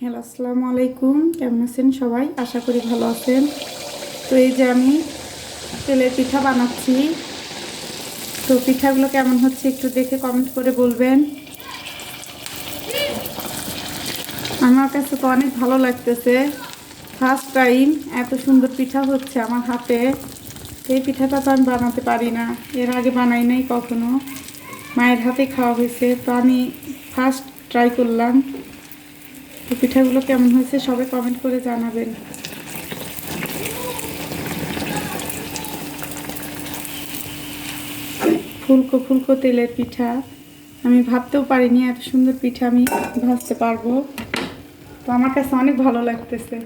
Hello, আসসালামু আলাইকুম। কেমন আছেন সবাই? আশা করি ভালো আছেন। তো এই যে আমি তেলের পিঠা বানাচ্ছি। তো পিঠাগুলো কেমন হচ্ছে একটু দেখে কমেন্ট করে বলবেন। আমার কাছে তো অনেক ভালো লাগতেছে। ফার্স্ট টাইম এত সুন্দর পিঠা হচ্ছে আমার হাতে। এই পিঠাটা তো আমি বানাতে পারি না, এর আগে বানাই নাই কখনো। মায়ের হাতে খাওয়া হয়েছে, তো আমি ফার্স্ট ট্রাই করলাম। তো পিঠাগুলো কেমন হয়েছে সবাই কমেন্ট করে জানাবেন। ফুলকো ফুলকো তেলের পিঠা, আমি ভাবতেও পারিনি এত সুন্দর পিঠা আমি ভাজতে পারবো। তো আমার কাছে অনেক ভালো লাগতেছে।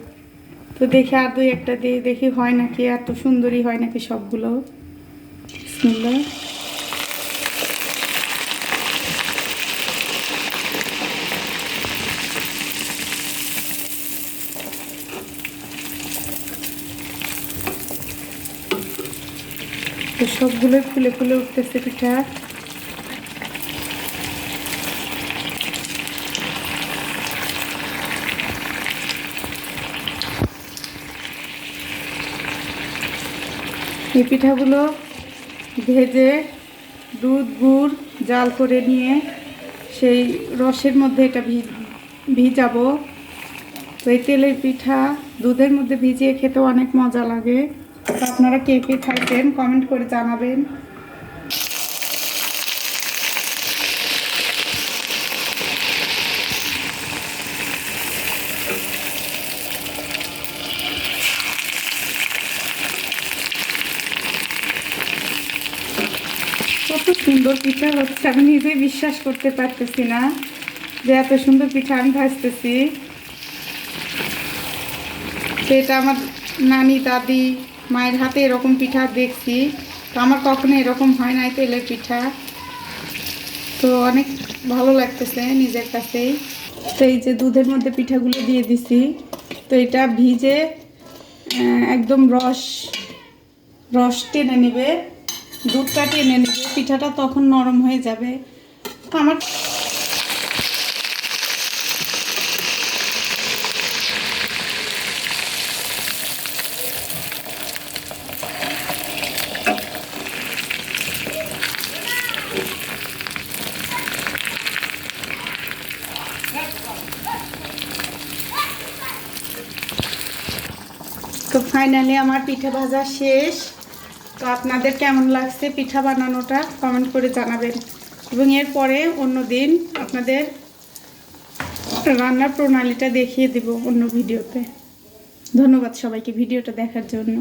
তো দেখি আর দুই একটা দিয়ে দেখি হয় নাকি, এত সুন্দরই হয় নাকি সবগুলো। বিসমিল্লাহ। তো সবগুলোই ফুলে ফুলে উঠতেছে পিঠা। এই পিঠাগুলো ভেজে দুধ গুড় জাল করে নিয়ে সেই রসের মধ্যে এটা ভিজাবো। তো এই তেলের পিঠা দুধের মধ্যে ভিজিয়ে খেতে অনেক মজা লাগে। তো আপনারা কে কে খাইছেন কমেন্ট করে জানাবেন। কত সুন্দর পিঠা হচ্ছে, আমি নিজেই বিশ্বাস করতে পারতেছি না যে এত সুন্দর পিঠা আমি ভাজতেছি। সেটা আমার নানি দাদি মায়ের হাতে এরকম পিঠা দেখছি, তো আমার কখনো এরকম হয় নাই তেলের পিঠা। তো অনেক ভালো লাগতেছে নিজের কাছেই। তো এই যে দুধের মধ্যে পিঠাগুলো দিয়ে দিছি। তো এটা ভিজে একদম রস রস টেনে নেবে, দুধটা টেনে নেবে, পিঠাটা তখন নরম হয়ে যাবে। তো আমার তো ফাইনালি আমার পিঠা ভাজা শেষ। তো আপনাদের কেমন লাগছে পিঠা বানানোটা কমেন্ট করে জানাবেন, এবং এরপরে অন্য দিন আপনাদের রান্নার প্রণালীটা দেখিয়ে দেব অন্য ভিডিওতে। ধন্যবাদ সবাইকে ভিডিওটা দেখার জন্য।